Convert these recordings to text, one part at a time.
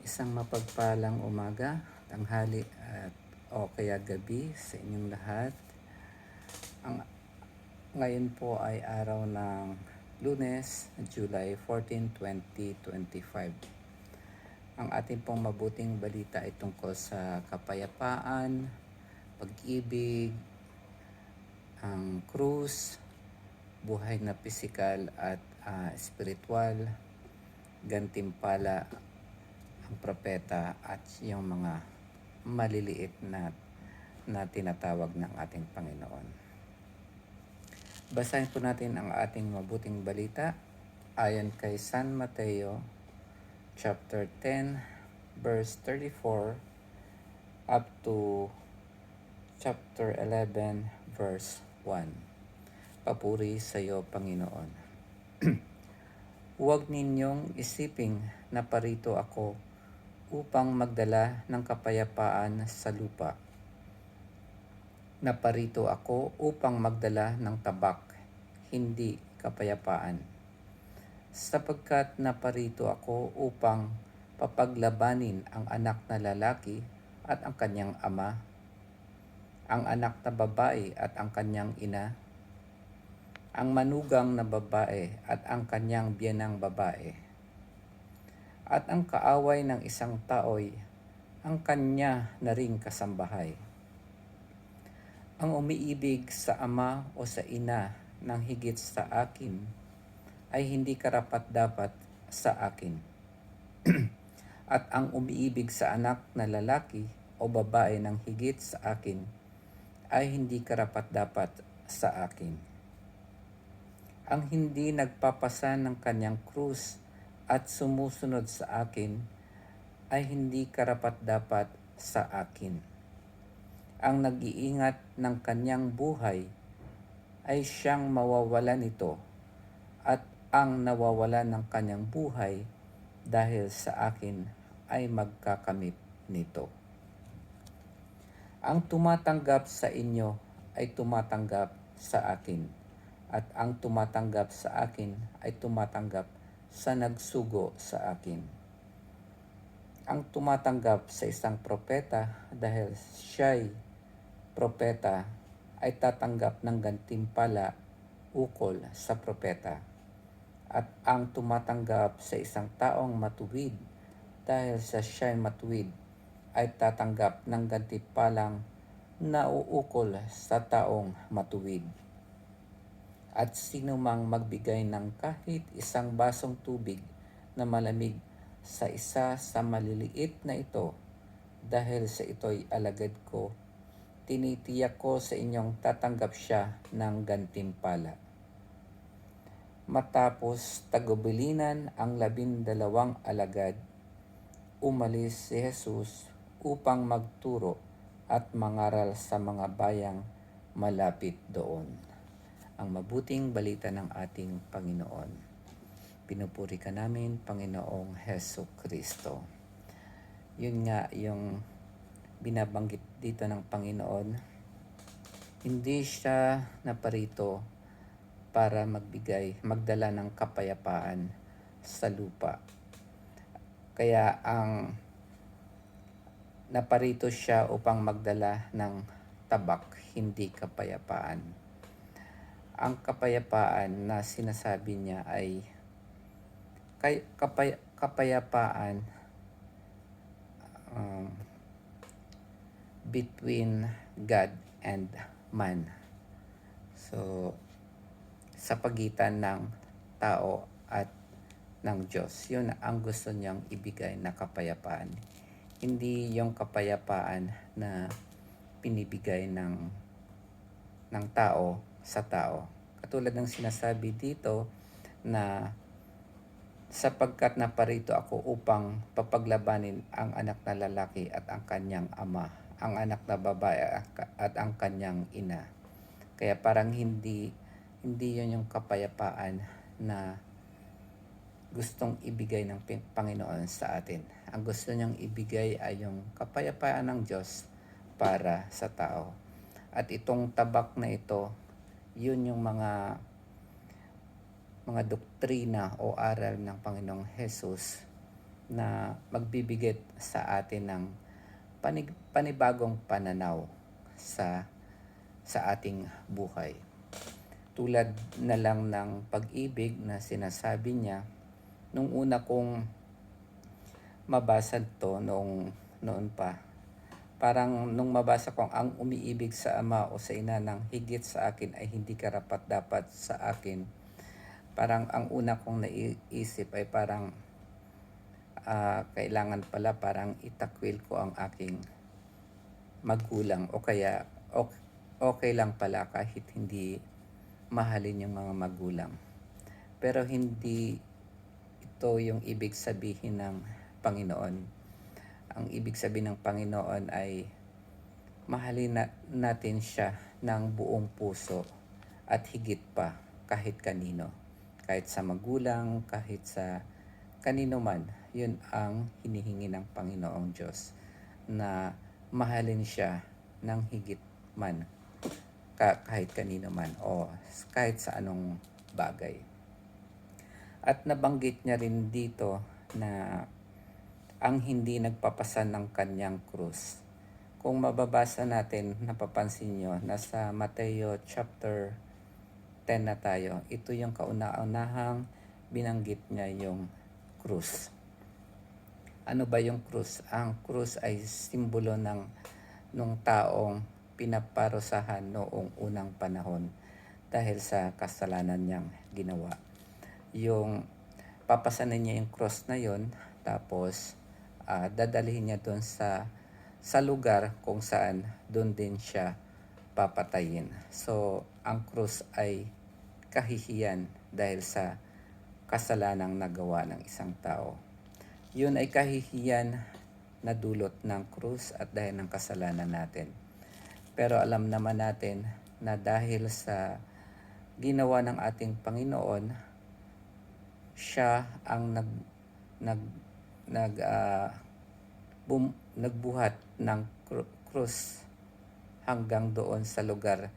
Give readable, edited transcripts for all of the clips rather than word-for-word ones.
Isang mapagpalang umaga, tanghali at o kaya gabi sa inyong lahat. Ang ngayon po ay araw ng Lunes, July 14, 2025. Ang ating pong mabuting balita ay tungkol sa kapayapaan, pag-ibig, ang krus, buhay na pisikal at espiritual, gantimpala, ang propeta at yung mga maliliit na tinatawag ng ating Panginoon. Basahin po natin ang ating mabuting balita ayon kay San Mateo chapter 10 verse 34 up to chapter 11 verse 1. Papuri sa iyo, Panginoon. Huwag ninyong isiping na parito ako upang magdala ng kapayapaan sa lupa. Naparito ako upang magdala ng tabak, hindi kapayapaan. Sapagkat naparito ako upang papaglabanin ang anak na lalaki at ang kanyang ama, ang anak na babae at ang kanyang ina, ang manugang na babae at ang kanyang biyenang babae, at ang kaaway ng isang tao'y ang kanya na ring kasambahay. Ang umiibig sa ama o sa ina ng higit sa akin ay hindi karapat-dapat sa akin. At ang umiibig sa anak na lalaki o babae ng higit sa akin ay hindi karapat-dapat sa akin. Ang hindi nagpapasan ng kanyang krus at sumusunod sa akin ay hindi karapat-dapat sa akin. Ang nag-iingat ng kanyang buhay ay siyang mawawala nito, at ang nawawala ng kanyang buhay dahil sa akin ay magkakamit nito. Ang tumatanggap sa inyo ay tumatanggap sa akin, at ang tumatanggap sa akin ay tumatanggap sa nagsugo sa akin. Ang tumatanggap sa isang propeta dahil siya'y propeta ay tatanggap ng gantimpala ukol sa propeta. At ang tumatanggap sa isang taong matuwid dahil sa siya'y matuwid ay tatanggap ng gantimpalang nauukol sa taong matuwid. At sino mang magbigay ng kahit isang basong tubig na malamig sa isa sa maliliit na ito, dahil sa ito'y alagad ko, tinitiyak ko sa inyong tatanggap siya ng gantimpala. Matapos tagubilinan ang 12 alagad, umalis si Jesus upang magturo at mangaral sa mga bayang malapit doon. Ang mabuting balita ng ating Panginoon. Pinupuri ka namin, Panginoong Hesus Kristo. Yun nga yung binabanggit dito ng Panginoon. Hindi siya naparito para magdala ng kapayapaan sa lupa. Kaya ang naparito siya upang magdala ng tabak, hindi kapayapaan. Ang kapayapaan na sinasabi niya ay kapayapaan between God and man. So, sa pagitan ng tao at ng Diyos. Yun ang gusto niyang ibigay na kapayapaan. Hindi yung kapayapaan na pinibigay ng tao sa tao. Katulad ng sinasabi dito na sapagkat naparito ako upang papaglabanin ang anak na lalaki at ang kanyang ama, ang anak na babae at ang kanyang ina. Kaya parang hindi yun yung kapayapaan na gustong ibigay ng Panginoon sa atin. Ang gusto niyang ibigay ay yung kapayapaan ng Diyos para sa tao. At itong tabak na ito, yun yung mga doktrina o aral ng Panginoong Hesus na magbibigay sa atin ng panibagong pananaw sa ating buhay. Tulad na lang ng pag-ibig na sinasabi niya, nung una kong mabasa to noon pa, parang nung mabasa ko ang umiibig sa ama o sa ina ng higit sa akin ay hindi karapat-dapat sa akin, parang ang una kong naiisip ay parang kailangan pala parang itakwil ko ang aking magulang o kaya okay lang pala kahit hindi mahalin yung mga magulang. Pero hindi ito yung ibig sabihin ng Panginoon. Ang ibig sabihin ng Panginoon ay mahalin natin siya ng buong puso at higit pa kahit kanino. Kahit sa magulang, kahit sa kanino man, yun ang hinihingi ng Panginoong Diyos, na mahalin siya ng higit man kahit kanino man o kahit sa anong bagay. At nabanggit niya rin dito na ang hindi nagpapasan ng kanyang krus. Kung mababasa natin, napapansin nyo, nasa Mateo chapter 10 na tayo, ito yung kauna-unahang binanggit niya yung krus. Ano ba yung krus? Ang krus ay simbolo nung taong pinaparusahan noong unang panahon dahil sa kasalanan niyang ginawa. Yung papasanin niya yung cross na yon, tapos dadalhin niya doon sa lugar kung saan doon din siya papatayin. So, ang krus ay kahihiyan dahil sa kasalanang nagawa ng isang tao. Yun ay kahihiyan na dulot ng krus at dahil ng kasalanan natin. Pero alam naman natin na dahil sa ginawa ng ating Panginoon, siya ang nagbuhat ng krus hanggang doon sa lugar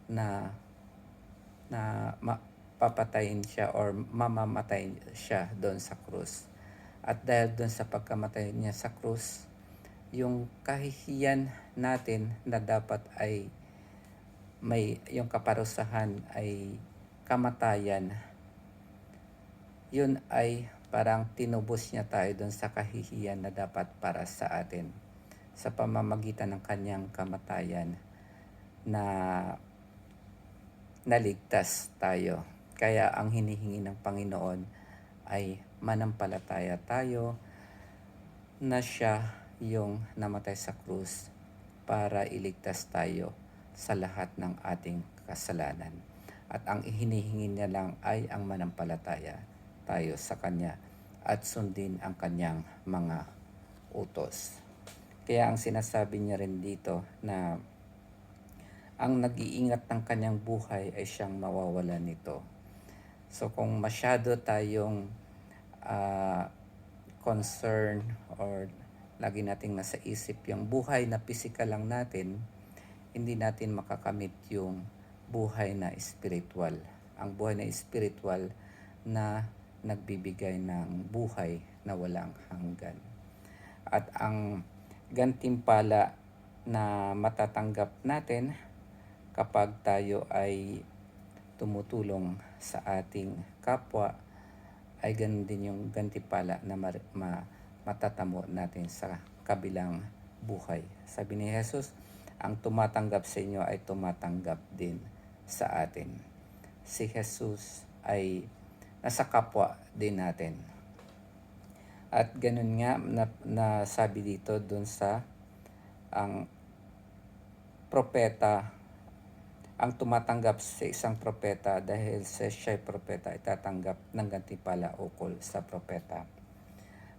na papatayin siya or mamamatay siya doon sa krus. At dahil doon sa pagkamatay niya sa krus, yung kahihiyan natin na dapat ay yung kaparusahan ay kamatayan, yun ay parang tinubos niya tayo doon sa kahihiyan na dapat para sa atin sa pamamagitan ng kanyang kamatayan, na naligtas tayo. Kaya ang hinihingi ng Panginoon ay manampalataya tayo na siya yung namatay sa krus para iligtas tayo sa lahat ng ating kasalanan. At ang hinihingi niya lang ay ang manampalataya tayo sa Kanya at sundin ang Kanyang mga utos. Kaya ang sinasabi niya rin dito na ang nag-iingat ng kanyang buhay ay siyang mawawalan nito. So kung masyado tayong concern or lagi nating nasa isip yung buhay na physical lang natin, hindi natin makakamit yung buhay na spiritual. Ang buhay na spiritual na nagbibigay ng buhay na walang hanggan. At ang gantimpala na matatanggap natin kapag tayo ay tumutulong sa ating kapwa ay ganun din yung gantimpala na matatamo natin sa kabilang buhay. Sabi ni Jesus, ang tumatanggap sa inyo ay tumatanggap din sa atin. Si Jesus ay nasa kapwa din natin. At ganun nga na sabi dito dun sa ang propeta, ang tumatanggap sa isang propeta dahil sa siya'y propeta ay tatanggap ng gantimpala ukol sa propeta.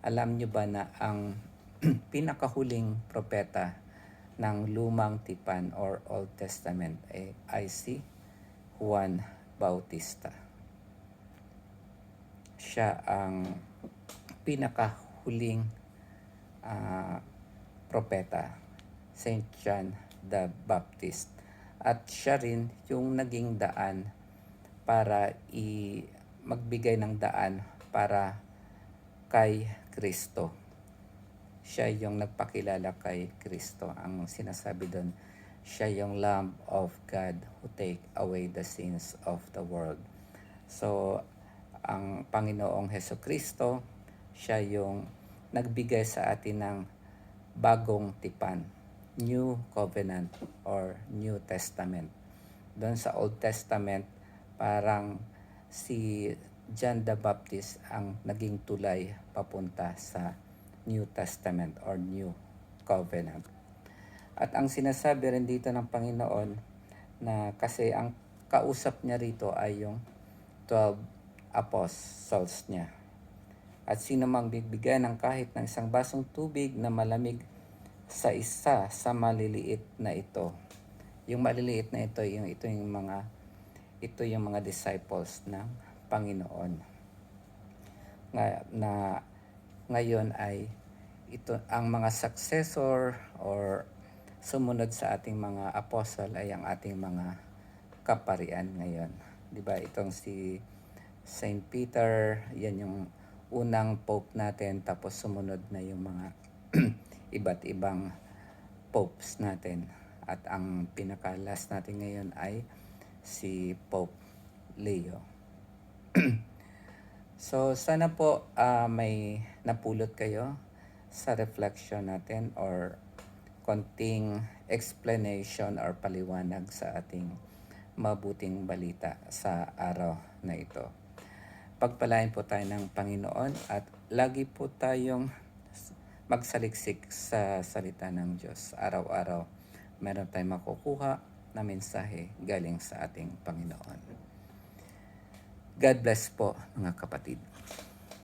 Alam nyo ba na ang pinakahuling propeta ng Lumang Tipan or Old Testament ay si Juan Bautista. Siya ang pinakahuling propeta, Saint John the Baptist. At siya rin yung naging daan para magbigay ng daan para kay Kristo. Siya yung nagpakilala kay Kristo. Ang sinasabi doon, siya yung Lamb of God who take away the sins of the world. So, ang Panginoong Hesukristo, siya yung nagbigay sa atin ng bagong tipan, New Covenant or New Testament. Doon sa Old Testament, parang si John the Baptist ang naging tulay papunta sa New Testament or New Covenant. At ang sinasabi rin dito ng Panginoon na kasi ang kausap niya rito ay yung 12 apostles niya. At sino mang bibigyan ng kahit ng isang basong tubig na malamig sa isa sa maliliit na ito. Yung maliliit na ito, ito yung mga disciples ng Panginoon. Ngayon ay ito ang mga successor or sumunod sa ating mga apostle ay ang ating mga kaparian ngayon. 'Di ba? Itong si Saint Peter, yan yung unang pope natin, tapos sumunod na yung mga iba't ibang popes natin. At ang pinaka-last natin ngayon ay si Pope Leo. So sana po may napulot kayo sa reflection natin or konting explanation or paliwanag sa ating mabuting balita sa araw na ito. Pagpalain po tayo ng Panginoon at lagi po tayong magsaliksik sa salita ng Diyos. Araw-araw meron tayong makukuha na mensahe galing sa ating Panginoon. God bless po mga kapatid.